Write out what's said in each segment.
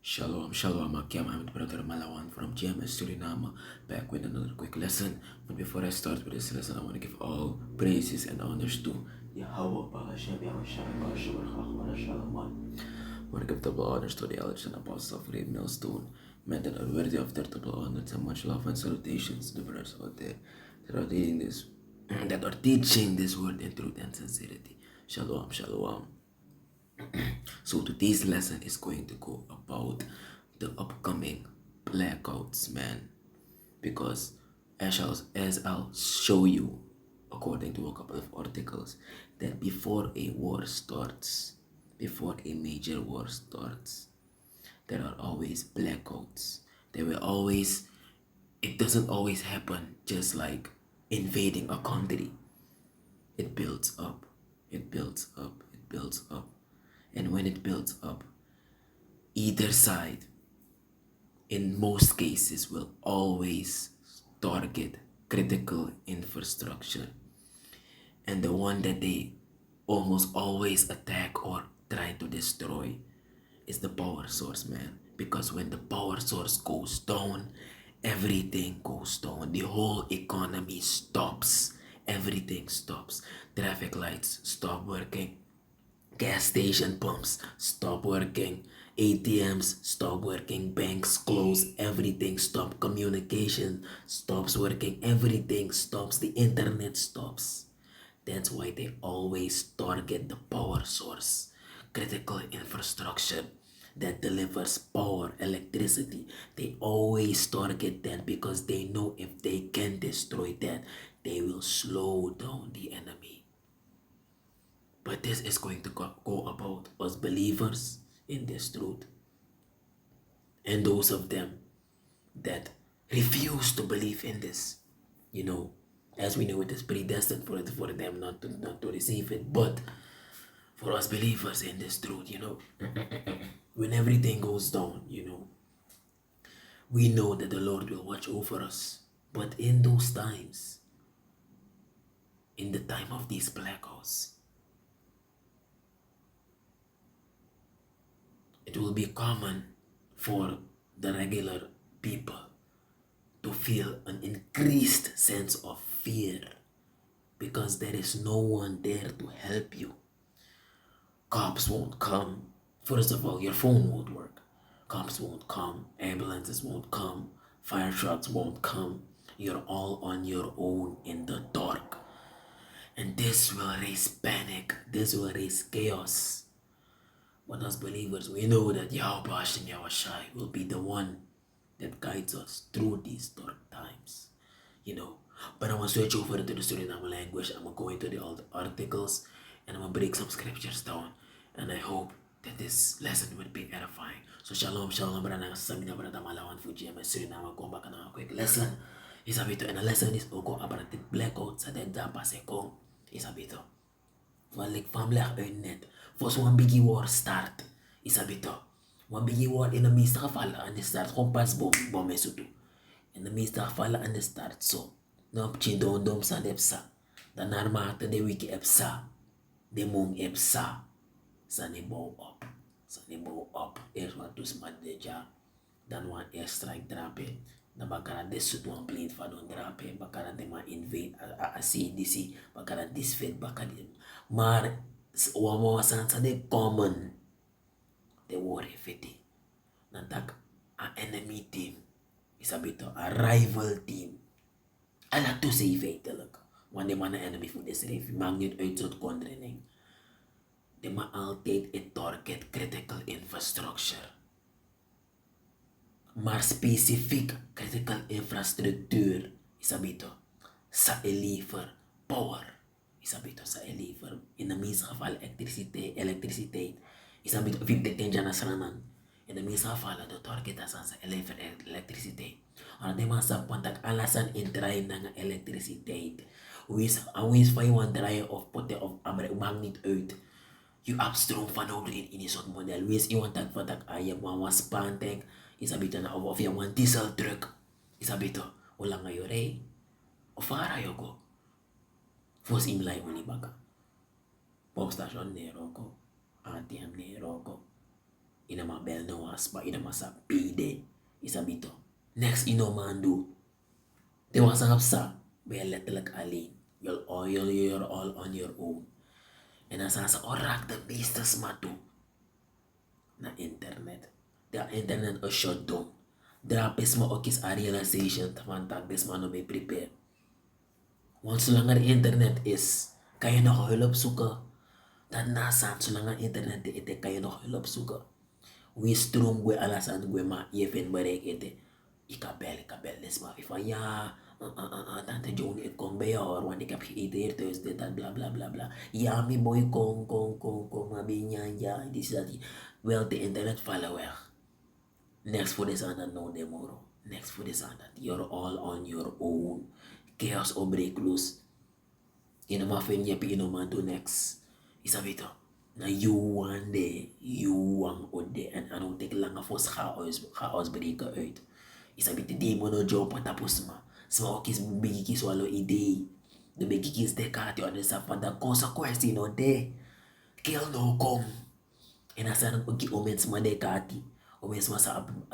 Shalom, shalom, I'm Brother Malawan from GMS Suriname, back with another quick lesson. But before I start with this lesson, I want to give all praises and honors to Yahweh, Bahashem, Yahushua, Bahashem, Chachmar, Shalom. I want to give double honors to the elders and apostles of Reed Millstone, men that are worthy of their double honors, and much love and salutations to the brothers out there that are reading this, that are teaching this word in truth and sincerity. Shalom, shalom. So today's lesson is going to go about the upcoming blackouts, man. Because as I'll show you, according to a couple of articles, that before a war starts, before a major war starts, there are always blackouts. There will always, it doesn't always happen just like invading a country. It builds up, it builds up, it builds up. And when it builds up, either side, in most cases, will always target critical infrastructure. And the one that they almost always attack or try to destroy is the power source, man. Because when the power source goes down, everything goes down. The whole economy stops. Everything stops. Traffic lights stop working. Gas station pumps stop working. ATMs stop working. Banks close. Everything stop. Communication stops working. Everything stops. The internet stops. That's why they always target the power source, critical infrastructure that delivers power, electricity. They always target that because they know if they can destroy that, they will slow down the enemy. But this is going to go about us believers in this truth and those of them that refuse to believe in this. You know, as we know, it is predestined for them not to receive it. But for us believers in this truth, when everything goes down, we know that the Lord will watch over us. But in those times, in the time of these blackouts, it will be common for the regular people to feel an increased sense of fear because there is no one there to help you. Cops won't come. First of all, your phone won't work. Cops won't come. Ambulances won't come. Fire trucks won't come. You're all on your own in the dark. And this will raise panic. This will raise chaos. But as believers, we know that Yahweh Hashem Yahushai will be the one that guides us through these dark times. But I'm going to switch over to the Suriname language. I'm going to go into the old articles and I'm going to break some scriptures down. And I hope that this lesson will be edifying. So shalom, shalom, brother. Samina brother Malawan Fuji. I'm Suriname. Go back on a quick lesson. Isabito. And the lesson is go about the blackouts sa denda pasekong. Isabito. Walik family net. For one biggie war start. Isabito. One biggie war in the midst of fala and the start. Kompas bom esutu. In the midst of fala and the start. So. No chindon dom sa depsa. Dan armata de wiki epsa. De mong epsa. Sa nibo up. Sa nibo up. Eerst wat dus mat deja. Dan wan air strike drape. Na bakara desut wan plane fa don drape. Bakara de ma invade a CDC. Bakara disfit bakara. Maar wama wasan sa de common. De worry fiti. Nantak a enemy team. Isabito a rival team. Ala to say feitelijk. Want de mannen enemy voor deze reef. Maakt niet uit tot kontraining. De ma altijd het target critical infrastructure. Maar specifiek critical infrastructuur. Isabito. Sa eliver power. Isabito sa eliver. In de meeste gevallen elektriciteit. Isabito 50 jana saranan. In de meeste gevallen de target is aan sa eliver elektriciteit. Ang di mga pantak alasan in dry ng elektriciteit. Awis pa yung dry of pote of amre magnet uit. You upstream van over in isot model. Wis iwan tag patak ayam was pantek. Isabito na of yung one diesel truck. Isabito ulang ngayon re. O fara yoko. Fos imlay mo ni baga. Pop station nero ko. ATM nero ko. ina mabel no waspa, ina masa pide, isabito. Next ino mandu, te wasangap sa, be letterlijk alleen. You're all on your own. En dan zijn ze orak de beestes maar toe. Na internet. De internet is shutdown. Daar is me ook eens a realization van dat is maar nog mee prepare. Want zolang er internet is, kan je nog hulp zoeken. Daarnaast, zolang er internet is, kan je nog hulp zoeken. We stroom gue alasan gue ma even bereik ete. Ik kabel dus maar van ja, tante Joan, ik kom bij jou want ik heb geïrriteerd thuis, dit, dat, bla bla bla bla. Ja, mijn boy, kom, maar ben ja, dit, dat, die. Wel, de internet vallen weg. Next for this and that, no demoro. Next for this and that, you're all on your own. Chaos or break loose. In a muffin, je hebt in een man to next. Is dat beter? Na you one day, you one ode. En I don't take langer voor chaos breken uit. Is dat beter? Die mono job wat tapos ma. Sma ook is biggie swallow idee. De biggie is de kaart, je understand van de consequentie no de. Kill no kom. En als er ook die omens ma de kaartie. Omens ma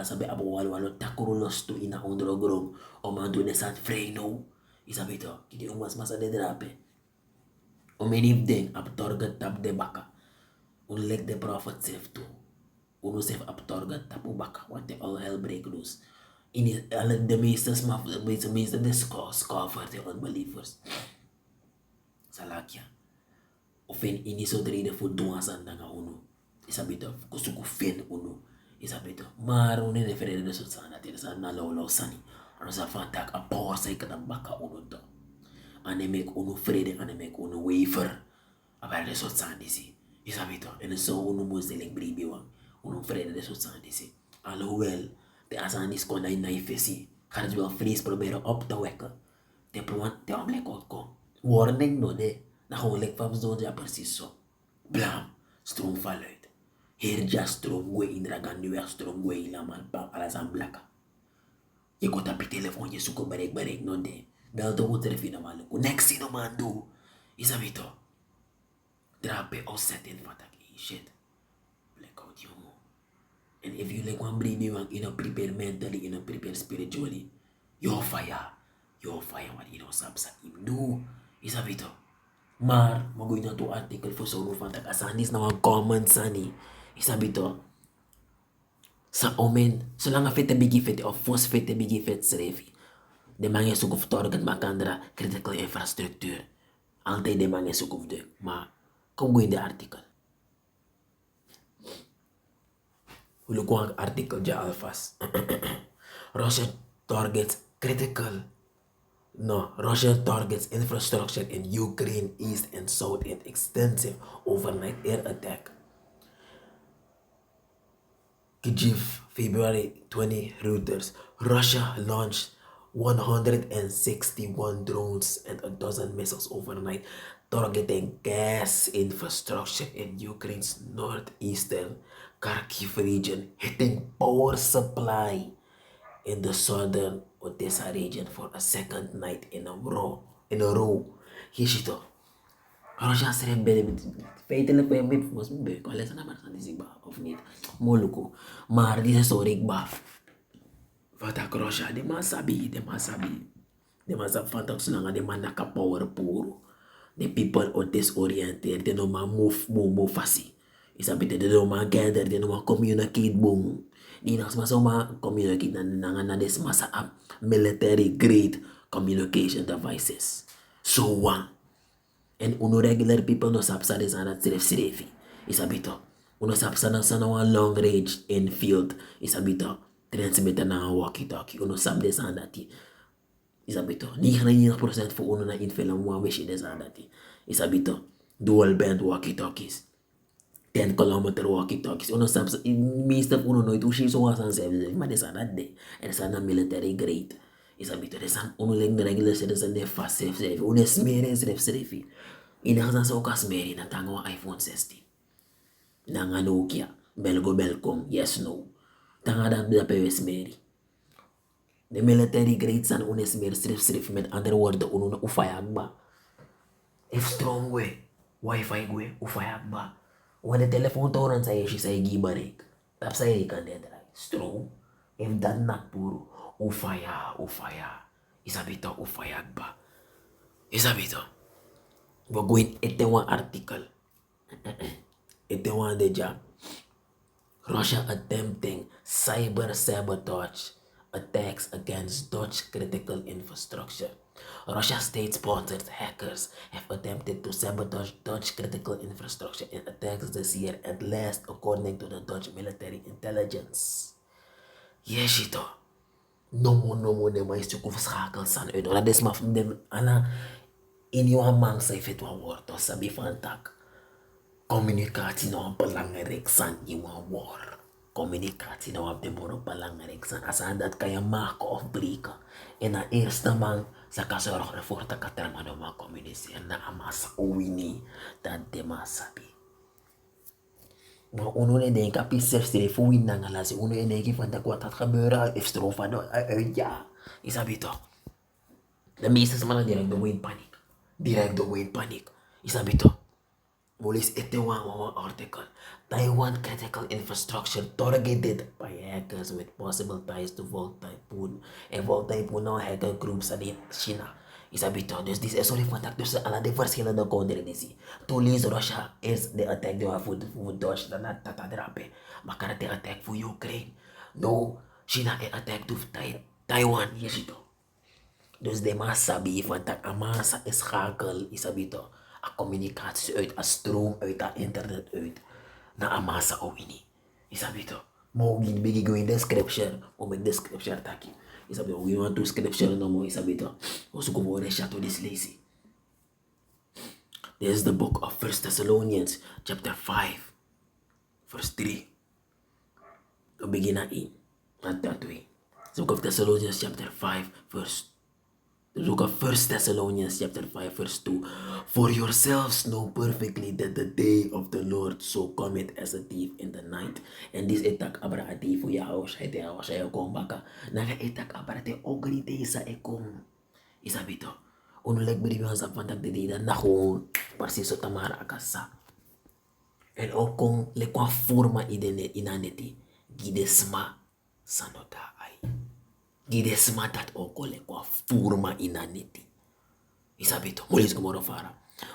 sabi abo walo takuro los to ina ondergrond. Om aan doen is aan vrij no. Is dat beter? Kijk omens ma sa de drape. Omenif ding ap torget tap de baka. Unlike the prophet zelf toe. Uno zelf ap torget tap u baka. Want they all hell break loose. In de meeste de scoffers, de unbelievers. Salakya. Of in iso reden voor doen aan danga uno. Isabito, kusuku fin uno. Isabito. Maar uno ne vrede de soort sana. Tira sa na lolo sani. Ano sa fantak a power sa ikatang baka uno to. Ane make uno vrede, ane make uno waver. Aber de soort sana disi. Isabito. En zo uno moesteling bribi wang. Uno vrede de soort sana disi. Alhoewel. De asanis kon na ifesi. Gaat het wel vrees proberen op te wekken. Te om lekker kom. Warning no de. Na gewoon lekker van zo'n ja precies zo. Blam. Stroom val uit. Hier ja stroom gue in dragan nu weg stroom gue in laman pap alas aan blakka. Je komt op je telefoon je zoeken bereik no de. Bel de hoed er na maluku. Next in man do. Is dat weet toch? Drape opzetten van dat shit. Blackout jongen. And if you like one baby one, you know, prepare mentally, you know, prepare spiritually, you're fire what you know, sabsa him do, is a bit. Maar, mag na to article for so van tak asanis na mga common sani, is a bit. Sa omen, zolang a fete bigi fete of fos fete bigi fete srefi, de mange sukuf torgan makandra critical infrastructuur, altijd de mange sukuf de, maar, kom go in de article. Look one article ja alfast. Russia targets infrastructure in Ukraine East and South in extensive overnight air attack. Kyiv, February 20, Reuters. Russia launched 161 drones and a dozen missiles overnight, targeting gas infrastructure in Ukraine's northeastern Kharkiv region, hitting power supply in the southern Odessa region for a second night in a row. Hier zit het. Russia schrijft bij feitelijk bij mij, volgens mij, ik alles aan maar die ba of niet, moluko. Maar die is zo ba. Wat ik Russia, de man sabi, de man van dat zolang de man naka power puro. The people are disoriented, they no man move fast. Isabi de no man gather, they no man communicate boom. Di nas masoma communicate na des masa up military grade communication devices. So one. And uno regular people no sapsa des anat srefi. Isabito. Uno sapsa na sana long range in field. Isabito. Transmitter na walkie-talkie. Uno sap des anati. Isabito. 99% voor uno na invullen mo wish des anati. Isabito. Dual band walkie-talkies. 10 kilometer walkie-talkies. Uno saps, meeste uno nooit hoe zo was aan zelf, maar des anat de. En des anat military grade. Isabito. Des an uno leng de regular citizen de fast safe. Uno smeren srefi. Inahasan sa ukas meri na tango iPhone 16. Nanga Nokia. Belcom. Yes, no. Tanga dan da pewes meri. De military grade san unes meer strif met andere woorden uno na ufayag ba. If strong we, wifi we, ufayag ba. Wan de telefoon toren sa yeshi sa gibarik. Tap sa ikan dia drai. Straw. If that not puro. Ufaya. Isabito ufaya ba. Isabito. Baguin ite one article. Ite one deja. Russia attempting cyber sabotage attacks against Dutch critical infrastructure. Russia state-sponsored hackers have attempted to sabotage Dutch critical infrastructure in attacks this year, at last, according to the Dutch military intelligence. Yes, ito. No mo de mais chuku schakel san uit. Dat is maar de ana in jouw mang sa ifit wa woord. Sabi fantak. Communicatie nou belangrijk zijn in een war. Communicatie nou op de morgen belangrijk zijn. Als aan dat kan je maken of breken. En na eerste man, ze kan zorgen ervoor dat ik er maar nou communiceren. Na amasa owini, dat de masabi. Maar uno ne denkt, kapie zelfs voor win na ngalas. Uno ne denkt van dat wat gaat gebeuren, heeft strofa ja. Is dat toch? De meeste mannen direct door in paniek. Direct door in paniek. Is dat toch? Police ite one article. Taiwan critical infrastructure targeted by hackers with possible ties to Volt Typhoon. En Volt Typhoon nou hacker groups in China. Isabito. Dus dit is sorry van dat tussen alle de verschillende countries. Toen lees Russia is de attack die voor Duitsland na tata drape. Maar kan de attack voor Ukraine. No, China e attack to Taiwan. Yes, dus de massa sabi van dat amasa is schakel isabito. A communicatie uit, a stroom uit, a internet uit. Na amasa owini. Isabito. Mogi bigi go in description. O make description taki. Isabito. We want to description no mo isabito. Osu ko mo resha to this lazy. This is the book of 1 Thessalonians chapter 5 verse 3. To begin na in. Not that way. The book of Thessalonians chapter 5 verse 2. The book of 1 Thessalonians chapter 5 verse 2. For yourselves know perfectly that the day of the Lord so cometh as a thief in the night. And this etak abra ati for yaos hete yaos ayo kong baka. Naga etak abra te ogri te sa ekong. Isabito. Unuleg beribihan sa pantak de dida na kung parsiso tamara akasa. And okong lekwa forma inaneti. Gidesma sanota ay. Gidesma dat okole kwa forma inaniti. Isabito, mulis kumoro fara.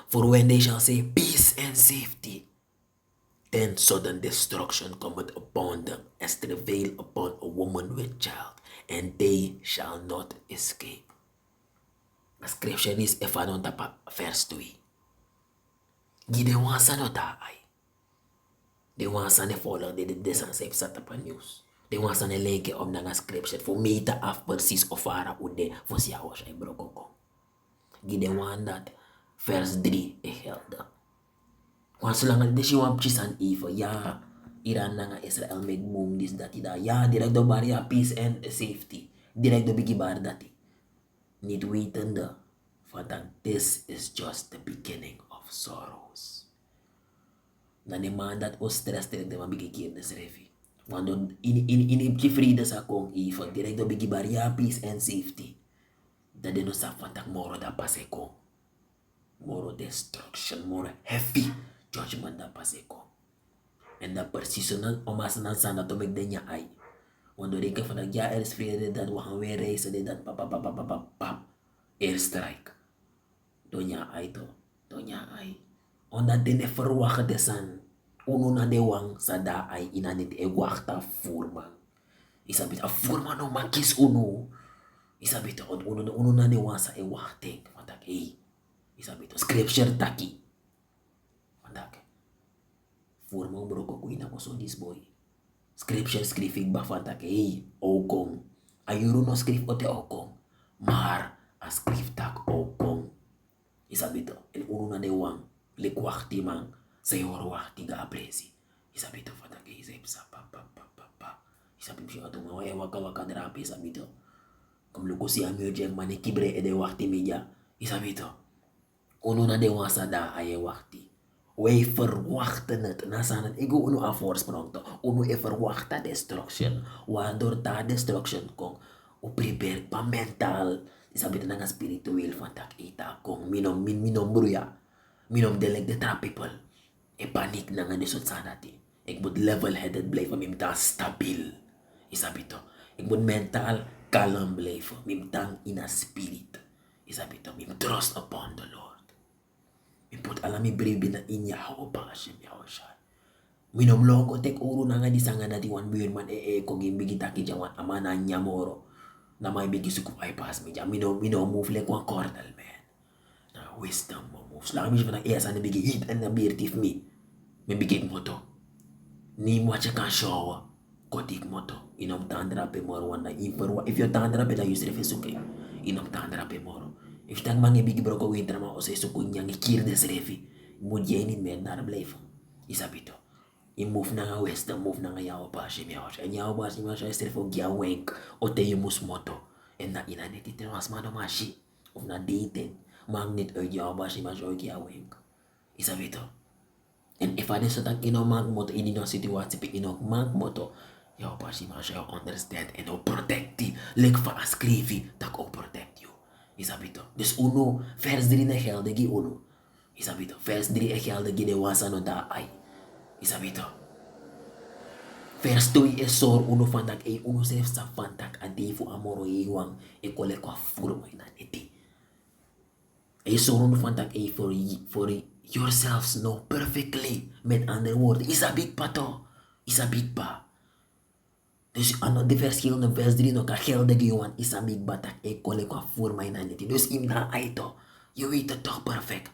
For when they shall say peace and safety, then sudden destruction cometh upon them as travail upon a woman with child, and they shall not escape. The scripture is efanon tapa verse 2. Gide wansa no taay. De wansa ne follow de desan safe satapa news. De wansa ne leke om na scripture for me ta af precies ofara ude for siya was ay brokoko. Gide wan dat verse 3 e helda. Wansa lang de si wam chisan ifa ya Iran na nga Israel make boom this dati da ya direct do baria peace and safety. Direct do bigi bar dati. Need wait the fatang this is just the beginning of sorrows. Na demandat o stress direct do mabigikir na refi. Quando in frida sa kong ifa direct do bigi baria peace and safety. Da de no sa fantak moro da paseko. Moro destruction, moro heavy judgment da paseko. En da persisonal o mas nan sana to make denya ay. Quando reka van dat ja er is vrede dat we gaan weer reizen dit dat pap airstrike. Donya ay to, donya ay. Onda dine verwachten desan uno na de wang sa da ay inanit e wakta furma. Isabit a furma no makis uno. Isabit on uno na de wang sa e wakte. Fantak isabit scripture taki. Fantak. Furma bro ko kuina ko so this boy. Scripture skrifig ba fantak okong. Ayuro no skrif ote okong. Maar a skrif tak okong. Isabito el uno na de wang likwakti mang sayor wakti ga apresi. Isabito fantak isip sa pa. Isabit siya atong mga waka drapi isabito. Kamluko si amyo jeng mani kibre ede wakti media. Isabito. Uno na de wang sa da ay wakti. Wij verwachten het. Nasan het. Ego uno a force pronto. Uno e verwachten destruction. Waardoor ta destruction kong. O prepare pa mental. Isabi na nga spiritual fantak ita kong minom bruya. Minom delek de tra people. E panik na nga nisot sana ti. Ik moet level-headed blijven, ik moet stabiel. Isabi to. Ik moet mentaal kalm blijven. Ik moet in a spirit. Isabi to. Ik moet trust upon the Lord. Ik moet alla mi brave binnen in Yahweh Hashem Yahushua. Minom loko tek uru na nga di sanga dati wan buurman ko gimbigi taki jawan amana nyamoro. Na may bigi sukup ay pas mi jam. Minom move like one cornel man. Na wisdom mo moves. Lang mi siya na ESA na bigi hit and na beertif mi. Mi bigi mo to. Ni mo siya kan showa. Kotik mo to. Inom tandra pe moro wan na imperwa. If you tandra pe da yusre fe suke. Inom tandra pe moro. If tang mange bigi bro ko winter ma o se suku nyang ikir des refi. Mo jeni men dar blijven. Isabito. I move na nga wisdom, move na nga Yahweh Hashem Yahushua. En Yahweh Hashem Yahushua is er voor jou wenk. O te je moest motto. En dat ina net ite was man mashi. Of na dating. Maakt niet uit Yahweh Hashem Yahushua ook jou wenk. Isabito. En if I so dat ino maak motto in ino situatie pe ino maak motto. Yahweh Hashem Yahushua understand en o protect die. Lek van askrivi dat o protect you. Isabito. Dus uno vers 3 na geldige uno. Isabito. Vers 3 e geldige de wasano da ai. Isabito. Vers 2 is sor uno fantak e uno self sa fantak adefu amoro iwang e kole kwa furo ina eti. E sor uno fantak e for yourselves know perfectly. Met andere woorden, isabit pa to. Isabit pa. Dus ano de vers heel no vers 3 no ka gelde giwan isabit batak e kole kwa furo ina eti. Dus imna aito. You weet het toch perfect.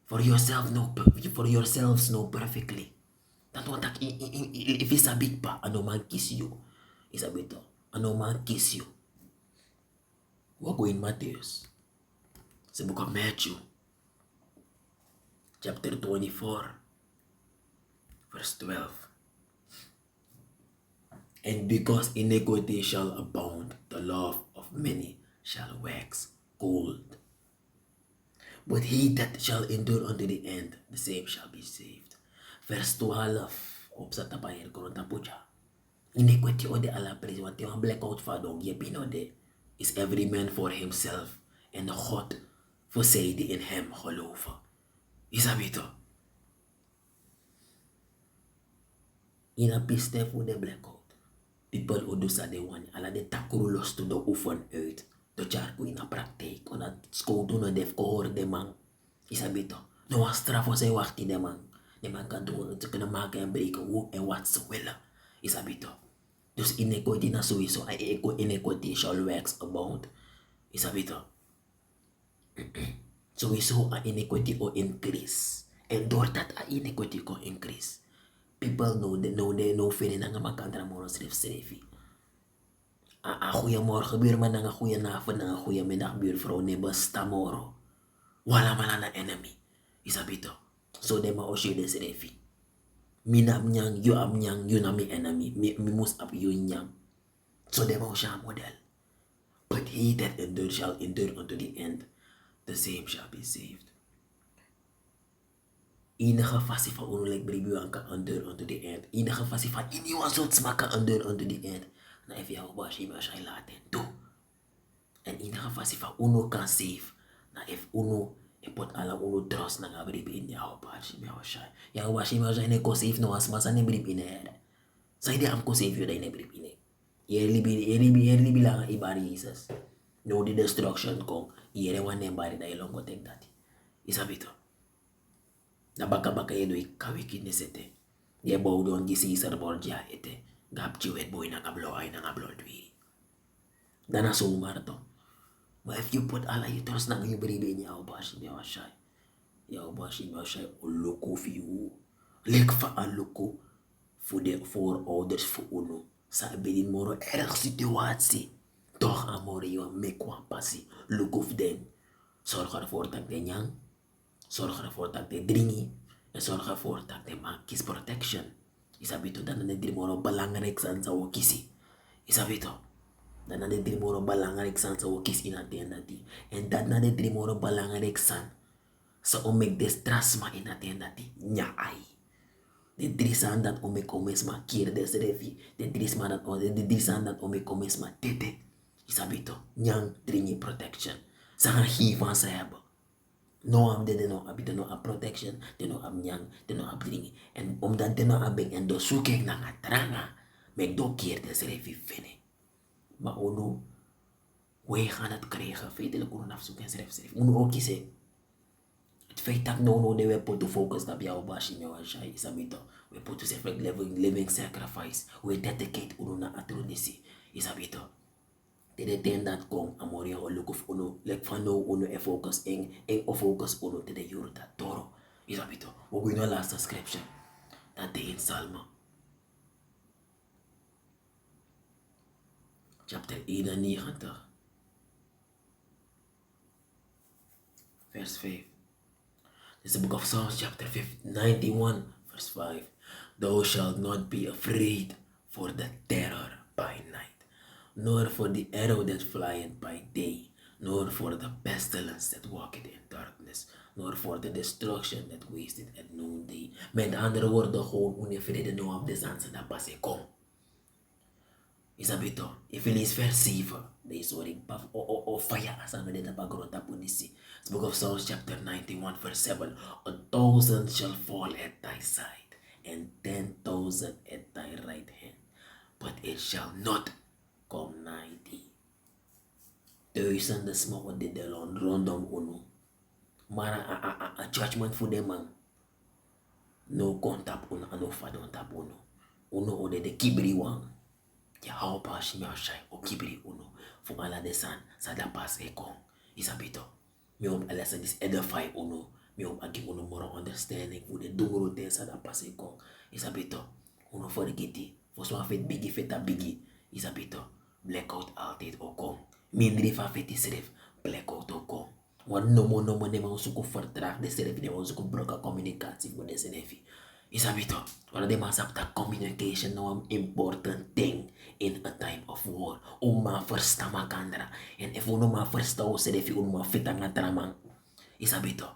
For yourselves know perfectly. Dat wat ik if isabit pa, ano man kiss you. Isabit to. Ano man kiss you. We go in Matthews. The book of Matthew. Chapter 24. Verse 12. And because iniquity shall abound, the love of many shall wax cold. But he that shall endure unto the end, the same shall be saved. Verse 12. Op sa tapayer ko na po siya. Iniquity o de ala praise. Want yung blackout fadong yepino de. Is every man for himself. And God forsake in him holova. Isabito. Inapiste for the blackout. People who do sa de one. Ala de takurulos to the oefen uit. To char ko ina praktijk. O na school to na def ko hoor de man. Isabito. No was straf o say wakti de man. De man kan doen te kunnen maken en breken hoe en wat ze willen. Isabito. Dus iniquity na sowieso. Ay iniquity shall wax abound. Isabito. Sowieso a iniquity o increase. En doordat a iniquity ko increase. People know feeling na nga magkandra mo schreef. A goeiemorgen buurman, na nga goeienavond, na nga goeiemiddag buurvrouw, ne basta moro. Wala man na enemy. Isabito. So de ma oshe des refi. Minam nyang, you am nyang, you na mi enemy. Mi must up you nyang. So de ma oshe model. But he that endure shall endure unto the end. The same shall be saved. Enige fasie van ongeluk bribu aan kan endure unto the end. Enige fasie van iniwan zult smaken endure unto the end. Na if jou bashi maar zij laten toe. En enige fasie van uno kan save. Na if uno ipot ala uno trust na nga bribu in jou bashi maar zij. Jou bashi maar zij ne ko save no as masa ne bribu in her. Zij de am ko save you da ne bribu in. Yerli lang ibari Jesus. No the destruction kong. Yere wan ne bari da ilong ko tek dati. Isabito. Na baka yeno ikawiki nesete. Ye bow doon gisi sa borja ete. Gap chiwet boy na ngablo ay na ngablo dwi. Dana sumar to. But if you put ala you trust na ngayon beribe niya o bashi niya o shay. Ya o bashi niya o shay o loko fiu. Lek fa a loko. For others for uno. Sa bilin moro erg situatie. Toch amore yo mekwa pasi. Look of den. Zorg ervoor dat de nyang. Zorg ervoor dat de dringi. En zorg ervoor dat de man kies protection. Isabito dan na de moro belangrijk san sa wakisi. Isabito. Dan na de moro belangrijk san sa wakis inatendati. En dat na de moro belangrijk san. Sa omek destrasma inatendati. Nya ai. De drisan dat ome komes ma kier des refi. De drisan dat ome komes ma tete. Isabito, nyang dringi protection. Sa gaan hiervan ze hebben. No am de no abi de no a protection, de no am nyang, de no am ding. En omdat de no abeng en do sukek na ngatranga, mek do keer de schrijf vinden. Maar ono, wij gaan het krijgen. Feitelijk ono afzoeken en schrijf. Ono ook kiezen. Het feit dat no de we put to focus dat jou bashi me wa shai isabito. We put to self living sacrifice. We dedicate ono na atronisi isabito. De ten dat kom amoria o look of ono like van no ono e focus en o focus ono te de yurta toro isabito. We go no last scripture. Dat de in Psalm chapter 91 vers 5. This is the book of Psalms, chapter 91, verse 5. Thou shalt not be afraid for the terror by night, nor for the arrow that flieth by day, nor for the pestilence that walketh in darkness, nor for the destruction that wasteth at noonday. Met andere woorden, gewoon onvrede nou op de zand dat pas kom. Isabito, if you lees vers 7, deze hoor ik paf o fire as aan de background op unisi. The book of Psalms chapter 91 verse 7. 1,000 shall fall at thy side, and 10,000 at thy right hand, but it shall not come nigh thee. Duizenden smoken dit de rondom uno. Maar a judgment voor de man. No contact uno, no fadon tap uno. Uno ode de kibri wang. Ya hou pas me shai o kibri uno. Fu ala de san sa da pas e kong. Isabito. Me om ala sa dis edify uno. Me om agi uno more understanding fu de dungro te sa da pas e kong. Isabito. Uno for giti. Fu swa fet bigi feta bigi. Isabito. Blackout altijd o kong. Mindri fa feti sref. Blackout o kong. Want no mo ne ma suku vertraag de sref ne ma suku broka communicatie fu de senefi. Isabito, one of them has that communication now an important thing in a time of war. Uma first makandra. And if uno ma first se defi uno ma fita nga tramang. Isabito.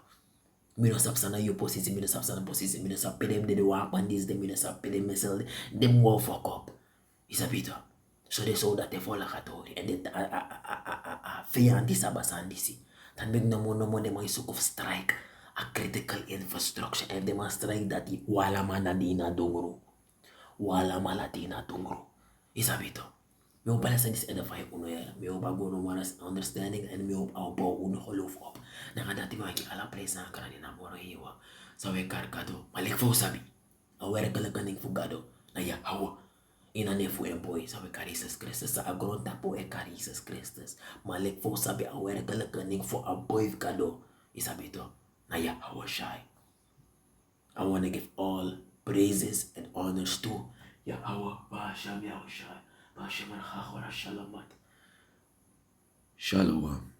Mino sap sana yo posisi, mino sap sana posisi, mino sap pedem de wapan dis, de mino sap pedem mesel, dem wo fuck up. Isabito. So they saw that they fall katori. And then fiyanti sabasandisi. Dan big no mo de mga isuk of strike a critical infrastructure and demonstrate that wala manadina dungro. Wala malatina dungro. Isabito. Me op pala sa disedify uno ya. Me op ago no manas understanding and me op aubo uno holof op. Nakadati mo aki ala place na karani na moro hiwa. Sa we karkado. Malik fo sabi. Aware kalaganing fugado. Na ya hawa. Ina ne fu boy sa we karises Christus sa agron tapo e karises Christus. Malik fo sabi aware kalaganing fo a boy kado. Isabito. Naya Hawashai. I want to give all praises and honors to Yahweh Basham Yahushai. Basham Shalom. Shalom.